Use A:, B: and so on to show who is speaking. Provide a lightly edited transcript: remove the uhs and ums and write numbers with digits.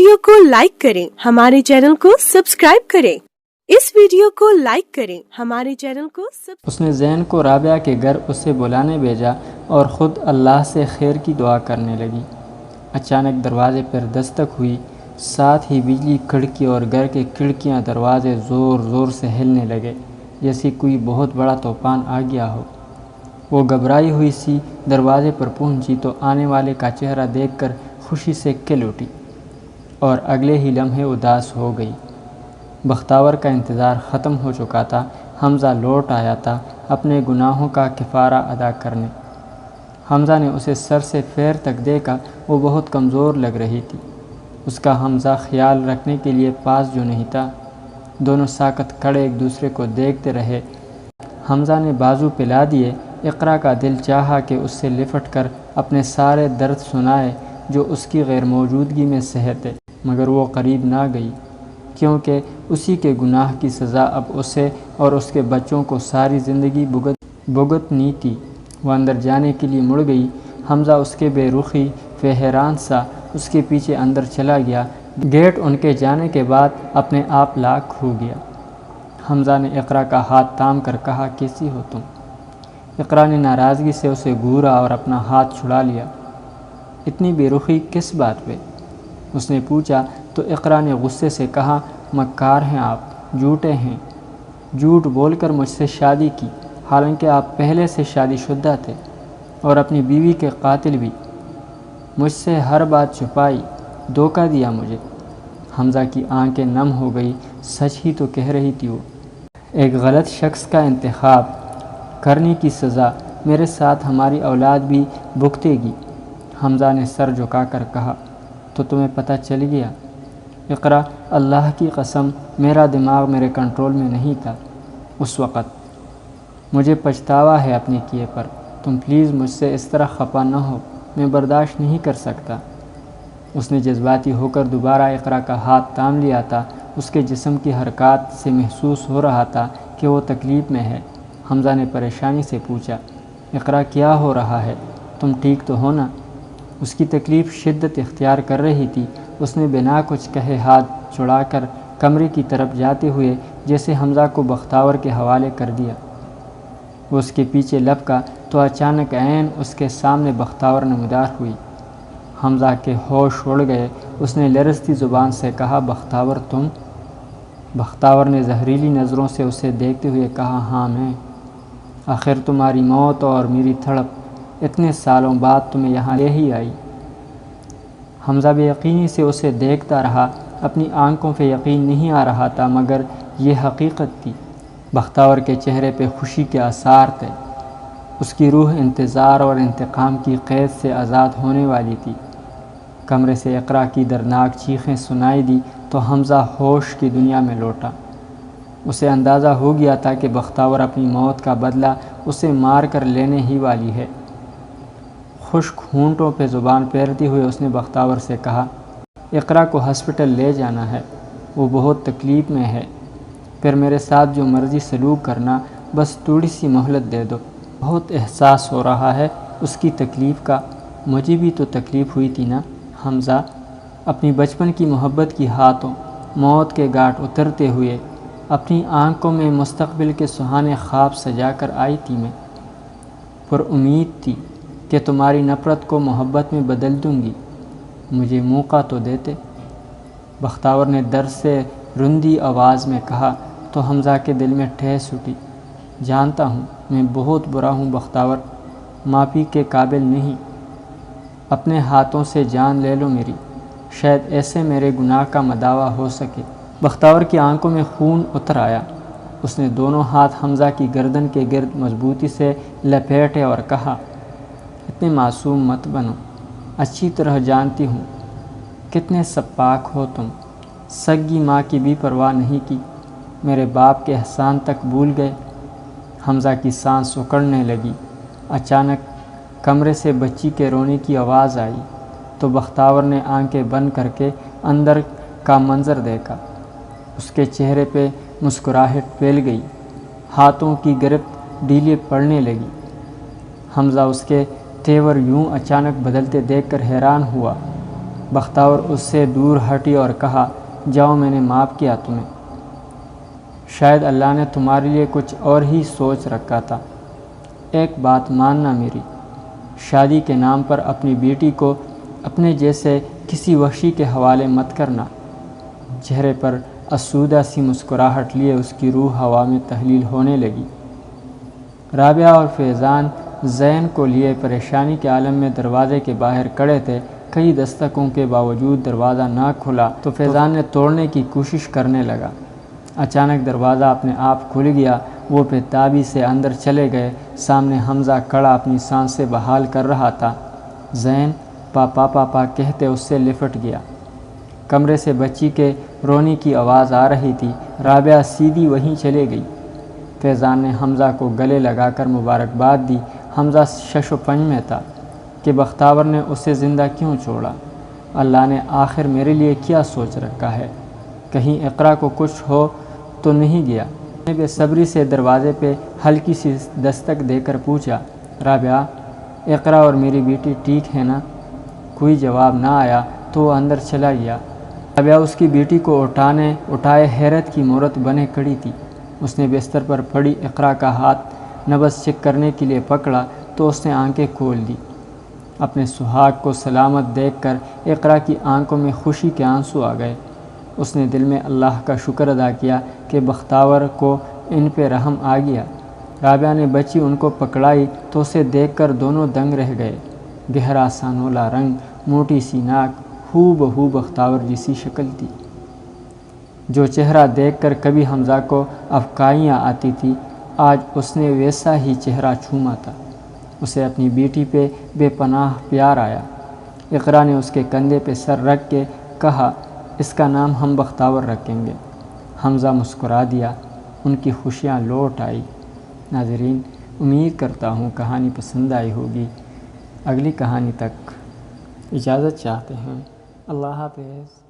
A: Video को like करें, हमारे चैनल को सब्सक्राइब करें। इस वीडियो को लाइक करें, हमारे चैनल को
B: उसने ज़ैन को राबिया के घर उसे बुलाने भेजा और ख़ुद अल्लाह से खैर की दुआ करने लगी। अचानक दरवाज़े पर दस्तक हुई, साथ ही बिजली कड़की और घर के खिड़कियां दरवाजे ज़ोर ज़ोर से हिलने लगे, जैसे कोई बहुत बड़ा तूफ़ान आ गया हो। वो घबराई हुई सी दरवाज़े पर पहुंची तो आने वाले का चेहरा देखकर खुशी से खिल उठी और अगले ही लम्हे उदास हो गई। बख्तावर का इंतज़ार ख़त्म हो चुका था। हमज़ा लौट आया था अपने गुनाहों का किफ़ारा अदा करने। हमज़ा ने उसे सर से पैर तक देखा, वो बहुत कमज़ोर लग रही थी। उसका हमज़ा ख्याल रखने के लिए पास जो नहीं था। दोनों साकत खड़े एक दूसरे को देखते रहे। हमज़ा ने बाजू पिला दिए। इक़रा का दिल चाहा कि उससे लिपट कर अपने सारे दर्द सुनाए जो उसकी गैर मौजूदगी में सहते, मगर वो करीब ना गई, क्योंकि उसी के गुनाह की सज़ा अब उसे और उसके बच्चों को सारी ज़िंदगी भुगतनी थी। वह अंदर जाने के लिए मुड़ गई। हमज़ा उसके बेरुखी व हैरान सा उसके पीछे अंदर चला गया। गेट उनके जाने के बाद अपने आप लाख हो गया। हमज़ा ने इक़रा का हाथ थाम कर कहा, कैसी हो तुम? इक़रा ने नाराज़गी से उसे घूरा और अपना हाथ छुड़ा लिया। इतनी बेरुखी किस बात पे? उसने पूछा तो इक़रा ने गुस्से से कहा, मक्कार हैं आप, झूठे हैं। झूठ बोलकर मुझसे शादी की, हालांकि आप पहले से शादीशुदा थे और अपनी बीवी के कातिल भी। मुझसे हर बात छुपाई, धोखा दिया मुझे। हमज़ा की आंखें नम हो गई। सच ही तो कह रही थी वो। एक गलत शख्स का इंतखाब करने की सज़ा मेरे साथ हमारी औलाद भी भुगतेगी। हमज़ा ने सर झुकाकर कहा, तो तुम्हें पता चल गया? इक़रा, अल्लाह की कसम मेरा दिमाग मेरे कंट्रोल में नहीं था उस वक़्त। मुझे पछतावा है अपने किए पर। तुम प्लीज़ मुझसे इस तरह खफा न हो, मैं बर्दाश्त नहीं कर सकता। उसने जज्बाती होकर दोबारा इक़रा का हाथ थाम लिया था। उसके जिस्म की हरकत से महसूस हो रहा था कि वो तकलीफ़ में है। हमज़ा ने परेशानी से पूछा, इक़रा क्या हो रहा है? तुम ठीक तो हो ना? उसकी तकलीफ़ शिद्दत इख्तियार कर रही थी। उसने बिना कुछ कहे हाथ छुड़ाकर कमरे की तरफ जाते हुए जैसे हमज़ा को बख्तावर के हवाले कर दिया। वो उसके पीछे लपका तो अचानक ऐन उसके सामने बख्तावर नमदार हुई। हमज़ा के होश उड़ गए। उसने लरजती ज़ुबान से कहा, बख्तावर तुम? बख्तावर ने जहरीली नज़रों से उसे देखते हुए कहा, हाँ मैं। आखिर तुम्हारी मौत और मेरी तड़प इतने सालों बाद तुम्हें यहाँ ले ही आई। हमज़ा बेयकीनी से उसे देखता रहा। अपनी आंखों पे यकीन नहीं आ रहा था, मगर ये हकीकत थी। बख्तावर के चेहरे पे खुशी के आसार थे। उसकी रूह इंतज़ार और इंतकाम की क़ैद से आज़ाद होने वाली थी। कमरे से इक़रा की दर्दनाक चीखें सुनाई दी तो हमज़ा होश की दुनिया में लौटा। उसे अंदाज़ा हो गया था कि बख्तावर अपनी मौत का बदला उसे मार कर लेने ही वाली है। खुश्क होंठों पे ज़ुबान फेरते हुए उसने बख्तावर से कहा, इक़रा को हॉस्पिटल ले जाना है, वो बहुत तकलीफ़ में है। फिर मेरे साथ जो मर्ज़ी सलूक करना, बस थोड़ी सी मोहलत दे दो। बहुत एहसास हो रहा है उसकी तकलीफ़ का। मुझे भी तो तकलीफ़ हुई थी ना। हमज़ा, अपनी बचपन की मोहब्बत की हाथों मौत के घाट उतरते हुए अपनी आंखों में मुस्तक़बिल के सुहाने ख्वाब सजा कर आई थी मैं। पर उम्मीद थी कि तुम्हारी नफ़रत को मोहब्बत में बदल दूंगी। मुझे मौका तो देते। बख्तावर ने दर्द से रुंधी आवाज़ में कहा तो हमज़ा के दिल में ठेस उठी। जानता हूँ मैं बहुत बुरा हूँ बख्तावर, माफ़ी के काबिल नहीं। अपने हाथों से जान ले लो मेरी, शायद ऐसे मेरे गुनाह का मदावा हो सके। बख्तावर की आंखों में खून उतर आया। उसने दोनों हाथ हमज़ा की गर्दन के गिर्द मजबूती से लपेटे और कहा, इतने मासूम मत बनो। अच्छी तरह जानती हूँ कितने सपाक हो तुम। सगी माँ की भी परवाह नहीं की, मेरे बाप के एहसान तक भूल गए। हमज़ा की सांस उकड़ने लगी। अचानक कमरे से बच्ची के रोने की आवाज़ आई तो बख्तावर ने आंखें बंद करके अंदर का मंज़र देखा। उसके चेहरे पे मुस्कुराहट फैल गई। हाथों की गिरफ्त ढीली पड़ने लगी। हमज़ा उसके तेवर यूं अचानक बदलते देखकर हैरान हुआ। بختاور اس سے دور ہٹی اور کہا، جاؤ میں نے معاف کیا تمہیں، شاید اللہ نے تمہارے لیے کچھ اور ہی سوچ رکھا تھا۔ ایک بات ماننا میری، شادی کے نام پر اپنی بیٹی کو اپنے جیسے کسی وحشی کے حوالے مت کرنا۔ چہرے پر آسودہ سی مسکراہٹ لیے اس کی روح ہوا میں تحلیل ہونے لگی۔ رابعہ اور فیضان زین کو لیے پریشانی کے عالم میں دروازے کے باہر کھڑے تھے۔ کئی دستکوں کے باوجود دروازہ نہ کھلا تو فیضان نے توڑنے کی کوشش کرنے لگا۔ اچانک دروازہ اپنے آپ کھل گیا۔ وہ بے تابی سے اندر چلے گئے۔ سامنے حمزہ کھڑا اپنی سانسیں بحال کر رہا تھا۔ زین پاپا پاپا کہتے اس سے لپٹ گیا۔ کمرے سے بچی کے رونے کی آواز آ رہی تھی۔ رابعہ سیدھی وہیں چلے گئی۔ فیضان نے حمزہ کو گلے لگا کر مبارکباد دی۔ حمزہ شش و پنج میں تھا کہ بختاور نے اسے زندہ کیوں چھوڑا۔ اللہ نے آخر میرے لیے کیا سوچ رکھا ہے؟ کہیں اقرا کو کچھ ہو تو نہیں گیا؟ میں بے صبری سے دروازے پہ ہلکی سی دستک دے کر پوچھا، رابعہ، اقرا اور میری بیٹی ٹھیک ہے نا؟ کوئی جواب نہ آیا تو وہ اندر چلا گیا۔ رابعہ اس کی بیٹی کو اٹھائے حیرت کی مورت بنے کھڑی تھی۔ اس نے بستر پر پڑی اقرا کا ہاتھ نبض چیک کرنے کے لیے پکڑا تو اس نے آنکھیں کھول دی۔ اپنے سہاگ کو سلامت دیکھ کر اقرا کی آنکھوں میں خوشی کے آنسو آ گئے۔ اس نے دل میں اللہ کا شکر ادا کیا کہ بختاور کو ان پہ رحم آ گیا۔ رابعہ نے بچی ان کو پکڑائی تو اسے دیکھ کر دونوں دنگ رہ گئے۔ گہرا سانولا رنگ، موٹی سی ناک، ہو بہو بختاور جیسی شکل تھی۔ جو چہرہ دیکھ کر کبھی حمزہ کو افکائیاں آتی تھی، آج اس نے ویسا ہی چہرہ چوما تھا۔ اسے اپنی بیٹی پہ بے پناہ پیار آیا۔ اقرا نے اس کے کندھے پہ سر رکھ کے کہا، اس کا نام ہم بختاور رکھیں گے۔ حمزہ مسکرا دیا۔ ان کی خوشیاں لوٹ آئی۔ ناظرین، امید کرتا ہوں کہانی پسند آئی ہوگی۔ اگلی کہانی تک اجازت چاہتے ہیں۔ اللہ حافظ۔